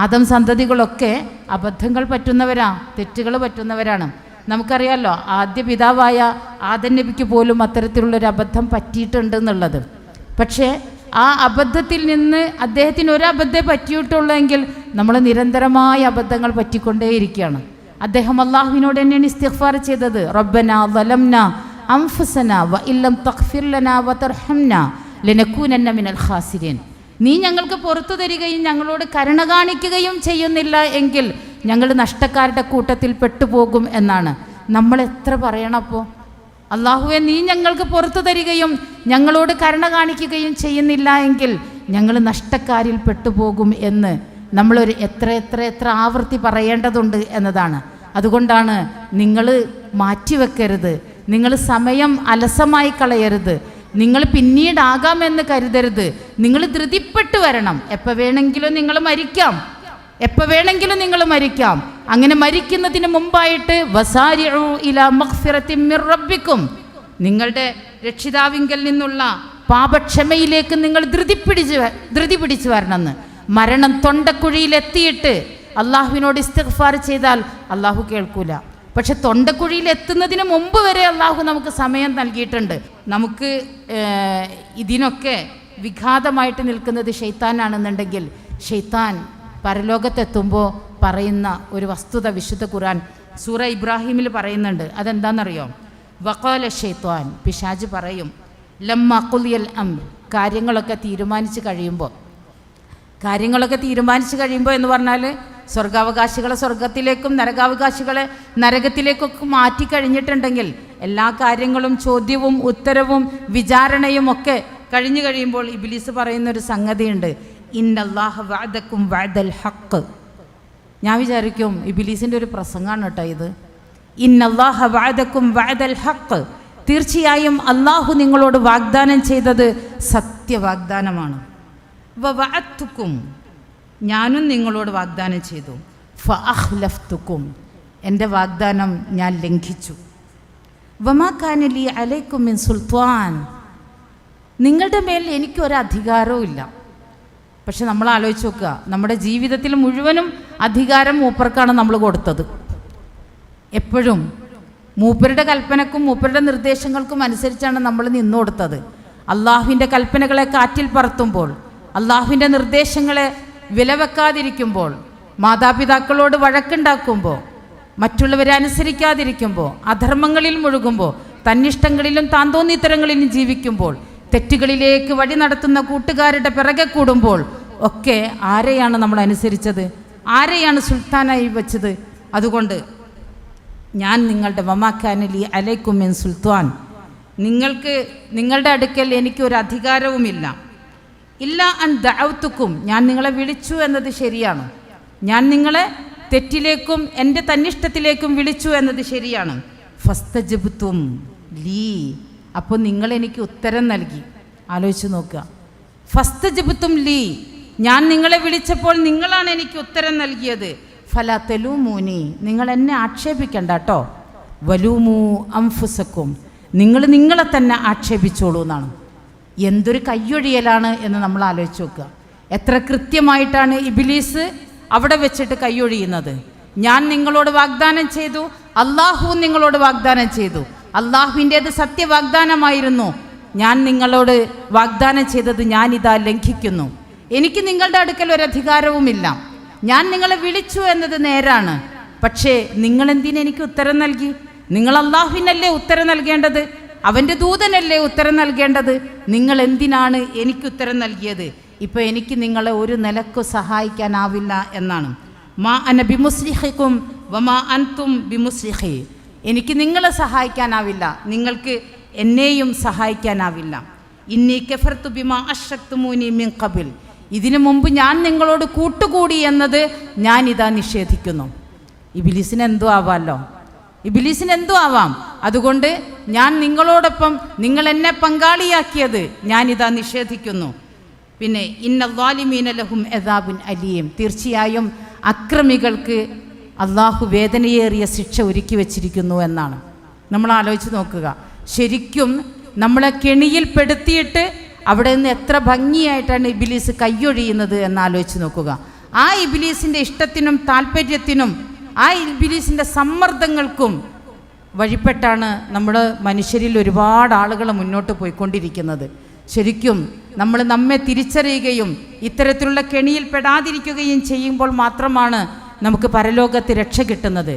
ആദം സന്തതികളൊക്കെ അബദ്ധങ്ങൾ പറ്റുന്നവരാ, തെറ്റുകൾ പറ്റുന്നവരാണ്. നമുക്കറിയാമല്ലോ, ആദ്യ പിതാവായ ആദം നബിക്ക് പോലും അത്തരത്തിലുള്ളൊരു അബദ്ധം പറ്റിയിട്ടുണ്ട് എന്നുള്ളത്. പക്ഷേ ആ അബദ്ധത്തിൽ നിന്ന് അദ്ദേഹത്തിന് ഒരു അബദ്ധമേ പറ്റിയിട്ടുള്ളൂ എങ്കിൽ നമ്മൾ നിരന്തരമായ അബദ്ധങ്ങൾ പറ്റിക്കൊണ്ടേയിരിക്കുകയാണ്. അദ്ദേഹം അള്ളാഹുവിനോട് തന്നെയാണ് ഇസ്തിഗ്ഫാർ ചെയ്തത്. റബ്ബനാ ളലംനാ അൻഫുസനാ വ ഇല്ലം തഗ്ഫിർ ലനാ വ തർഹംനാ ലനകൂനന്ന മിനൽ ഖാസിരീൻ. നീ ഞങ്ങൾക്ക് പുറത്തു തരികയും ഞങ്ങളോട് കരുണ കാണിക്കുകയും ചെയ്യുന്നില്ല എങ്കിൽ ഞങ്ങൾ നഷ്ടക്കാരുടെ കൂട്ടത്തിൽ പെട്ടുപോകും എന്നാണ്. നമ്മൾ എത്ര പറയണപ്പോൾ, അള്ളാഹുവെ നീ ഞങ്ങൾക്ക് പുറത്തു തരികയും ഞങ്ങളോട് കരുണ കാണിക്കുകയും ചെയ്യുന്നില്ല എങ്കിൽ ഞങ്ങൾ നഷ്ടക്കാരിൽ പെട്ടുപോകും എന്ന് നമ്മളൊരു എത്ര ആവർത്തി പറയേണ്ടതുണ്ട് എന്നതാണ്. അതുകൊണ്ടാണ് നിങ്ങൾ മാറ്റിവെക്കരുത്, നിങ്ങൾ സമയം അലസമായി കളയരുത്, നിങ്ങൾ പിന്നീടാകാമെന്ന് കരുതരുത്. നിങ്ങൾ ധൃതിപ്പെട്ട് വരണം. എപ്പോൾ വേണമെങ്കിലും നിങ്ങൾ മരിക്കാം, എപ്പോൾ വേണമെങ്കിലും നിങ്ങൾ മരിക്കാം. അങ്ങനെ മരിക്കുന്നതിന് മുമ്പായിട്ട് വസാരിഉ ഇലാ മഗ്ഫിറത്തിൻ മിർ റബ്ബിക്കും, നിങ്ങളുടെ രക്ഷിതാവിങ്കൽ നിന്നുള്ള പാപക്ഷമയിലേക്ക് നിങ്ങൾ ധൃതി പിടിച്ചു വരണമെന്ന്. മരണം തൊണ്ടക്കുഴിയിലെത്തിയിട്ട് അള്ളാഹുവിനോട് ഇസ്തിഗ്ഫാർ ചെയ്താൽ അള്ളാഹു കേൾക്കൂല. പക്ഷെ തൊണ്ടക്കുഴിയിൽ എത്തുന്നതിന് മുമ്പ് വരെ അള്ളാഹു നമുക്ക് സമയം നൽകിയിട്ടുണ്ട്. നമുക്ക് ഇതിനൊക്കെ വിഘാതമായിട്ട് നിൽക്കുന്നത് ഷെയ്ത്താനാണെന്നുണ്ടെങ്കിൽ ഷെയ്ത്താൻ പരലോകത്തെത്തുമ്പോൾ പറയുന്ന ഒരു വസ്തുത വിശുദ്ധ ഖുർആൻ സൂറ ഇബ്രാഹിമിൽ പറയുന്നുണ്ട്. അതെന്താണെന്നറിയോ? വഖാല ഷെയ്ത്താൻ, പിശാച് പറയും, ലമ്മ ഖുദിയൽ അംർ, കാര്യങ്ങളൊക്കെ തീരുമാനിച്ച് കഴിയുമ്പോൾ എന്ന് പറഞ്ഞാൽ സ്വർഗാവകാശികളെ സ്വർഗത്തിലേക്കും നരകാവകാശികളെ നരകത്തിലേക്കൊക്കെ മാറ്റിക്കഴിഞ്ഞിട്ടുണ്ടെങ്കിൽ എല്ലാ കാര്യങ്ങളും ചോദ്യവും ഉത്തരവും വിചാരണയും ഒക്കെ കഴിയുമ്പോൾ ഇബ്ലീസ് പറയുന്നൊരു സംഗതിയുണ്ട്, ഇന്നല്ലാഹ വഅദക്കും വഅദൽ ഹഖ്. ഞാൻ വിചാരിക്കും ഇബ്ലീസിൻ്റെ ഒരു പ്രസംഗമാണ് കേട്ടോ ഇത്. ഇന്നല്ലാഹ വഅദക്കും വഅദൽ ഹഖ്, തീർച്ചയായും അള്ളാഹു നിങ്ങളോട് വാഗ്ദാനം ചെയ്തത് സത്യവാഗ്ദാനമാണ്. വഅദ്തുക്കും, ഞാനും നിങ്ങളോട് വാഗ്ദാനം ചെയ്തു. ഫഅഖ്ലഫ്തുക്കും, എൻ്റെ വാഗ്ദാനം ഞാൻ ലംഘിച്ചു. വമാ കാന ലീ അലൈക്കും മിൻ സുൽത്താൻ, നിങ്ങളുടെ മേൽ എനിക്കൊരധികാരവും ഇല്ല. പക്ഷെ നമ്മൾ ആലോചിച്ച് നോക്കുക, നമ്മുടെ ജീവിതത്തിൽ മുഴുവനും അധികാരം മൂപ്പർക്കാണ് നമ്മൾ കൊടുത്തത്. എപ്പോഴും മൂപ്പരുടെ കൽപ്പനക്കും മൂപ്പരുടെ നിർദ്ദേശങ്ങൾക്കും അനുസരിച്ചാണ് നമ്മൾ നിന്നു കൊടുത്തത്. അള്ളാഹുവിൻ്റെ കൽപ്പനകളെ കാറ്റിൽ പറത്തുമ്പോൾ, അള്ളാഹുവിൻ്റെ നിർദ്ദേശങ്ങളെ വിലവെക്കാതിരിക്കുമ്പോൾ, മാതാപിതാക്കളോട് വഴക്കുണ്ടാക്കുമ്പോൾ, മറ്റുള്ളവരെ അനുസരിക്കാതിരിക്കുമ്പോൾ, അധർമ്മങ്ങളിൽ മുഴുകുമ്പോൾ, തന്നിഷ്ടങ്ങളിലും താന്തോന്നിത്തരങ്ങളിലും ജീവിക്കുമ്പോൾ, തെറ്റുകളിലേക്ക് വഴി നടത്തുന്ന കൂട്ടുകാരുടെ പിറകെ കൂടുമ്പോൾ ഒക്കെ ആരെയാണ് നമ്മൾ അനുസരിച്ചത്? ആരെയാണ് സുൽത്താനായി വെച്ചത്? അതുകൊണ്ട് ഞാൻ നിങ്ങളുടെ വമാക്കാനലി അലൈക്കും മിൻ സുൽത്താൻ, നിങ്ങളുടെ അടുക്കൽ എനിക്കൊരു അധികാരവുമില്ല. ഇല്ല അൻ ദഅവ്തുക്കും, ഞാൻ നിങ്ങളെ വിളിച്ചു എന്നത് ശരിയാണ്. ഞാൻ നിങ്ങളെ തെറ്റിലേക്കും എൻ്റെ തന്നിഷ്ടത്തിലേക്കും വിളിച്ചു എന്നത് ശരിയാണ്. ഫസ്തജബ്തും ലീ, അപ്പോൾ നിങ്ങളെനിക്ക് ഉത്തരം നൽകി. ആലോചിച്ച് നോക്കുക. ഫസ്തജബ്തും ലീ, ഞാൻ നിങ്ങളെ വിളിച്ചപ്പോൾ നിങ്ങളാണ് എനിക്ക് ഉത്തരം നൽകിയത്. ഫലാ തലൂമൂനി, നിങ്ങൾ എന്നെ ആക്ഷേപിക്കണ്ട കേട്ടോ. വലൂമു അംഫുസക്കും, നിങ്ങളെ തന്നെ ആക്ഷേപിച്ചോളൂ എന്നാണ്. എന്തൊരു കയ്യൊഴിയലാണ് എന്ന് നമ്മൾ ആലോചിച്ച് നോക്കുക. എത്ര കൃത്യമായിട്ടാണ് ഇബ്ലീസ് അവിടെ വെച്ചിട്ട് കയ്യൊഴിയുന്നത്. ഞാൻ നിങ്ങളോട് വാഗ്ദാനം ചെയ്തു, അള്ളാഹു നിങ്ങളോട് വാഗ്ദാനം ചെയ്തു, അള്ളാഹുവിൻ്റേത് സത്യവാഗ്ദാനമായിരുന്നു. ഞാൻ നിങ്ങളോട് വാഗ്ദാനം ചെയ്തത് ഞാനിതാ ലംഘിക്കുന്നു. എനിക്ക് നിങ്ങളുടെ അടുക്കൽ ഒരു അധികാരവുമില്ല. ഞാൻ നിങ്ങളെ വിളിച്ചു എന്നത് നേരാണ്. പക്ഷേ നിങ്ങളെന്തിന് എനിക്ക് ഉത്തരം നൽകി? നിങ്ങൾ അള്ളാഹുവിനല്ലേ ഉത്തരം നൽകേണ്ടത്, അവൻ്റെ ദൂതനല്ലേ ഉത്തരം നൽകേണ്ടത്. നിങ്ങൾ എന്തിനാണ് എനിക്ക് ഉത്തരം നൽകിയത്? ഇപ്പോൾ എനിക്ക് നിങ്ങളെ ഒരു നിലക്കും സഹായിക്കാനാവില്ല എന്നാണ്. മാ അന ബിമുസ്ലിഹിക്കും വമാ അൻതും ബിമുസ്ലിഹി, എനിക്ക് നിങ്ങളെ സഹായിക്കാനാവില്ല, നിങ്ങൾക്ക് എന്നെയും സഹായിക്കാനാവില്ല. ഇന്നി കഫർതു ബിമാ അശ്റക്തുമൂനി മിൻ ഖബൽ, ഇതിനു മുമ്പ് ഞാൻ നിങ്ങളോട് കൂട്ടുകൂടി എന്നത് ഞാനിതാ നിഷേധിക്കുന്നു. ഇബ്ലീസിന് എന്തോ ആവാമല്ലോ, ഇബ്ലീസിന് എന്തോ ആവാം. അതുകൊണ്ട് ഞാൻ നിങ്ങളോടൊപ്പം നിങ്ങൾ എന്നെ പങ്കാളിയാക്കിയത് ഞാനിതാ നിഷേധിക്കുന്നു. പിന്നെ ഇന്ന ളാലിമീന ലഹും അദാബുൻ അലീം, തീർച്ചയായും അക്രമികൾക്ക് അള്ളാഹു വേദനയേറിയ ശിക്ഷ ഒരുക്കി വച്ചിരിക്കുന്നു എന്നാണ്. നമ്മൾ ആലോചിച്ച് നോക്കുക. ശരിക്കും നമ്മളെ കെണിയിൽപ്പെടുത്തിയിട്ട് അവിടെ നിന്ന് എത്ര ഭംഗിയായിട്ടാണ് ഇബ്ലീസ് കയ്യൊഴിയുന്നത് എന്നാലോചിച്ച് നോക്കുക. ആ ഇബ്ലീസിൻ്റെ ഇഷ്ടത്തിനും താല്പര്യത്തിനും ആ ഇബ്ലീസിൻ്റെ സമ്മർദ്ദങ്ങൾക്കും വഴിപ്പെട്ടാണ് നമ്മുടെ മനുഷ്യരിൽ ഒരുപാട് ആളുകൾ മുന്നോട്ട് പോയിക്കൊണ്ടിരിക്കുന്നത്. ശരിക്കും നമ്മൾ നമ്മെ തിരിച്ചറിയുകയും ഇത്തരത്തിലുള്ള കെണിയിൽ പെടാതിരിക്കുകയും ചെയ്യുമ്പോൾ മാത്രമാണ് നമുക്ക് പരലോകത്ത് രക്ഷ കിട്ടുന്നത്.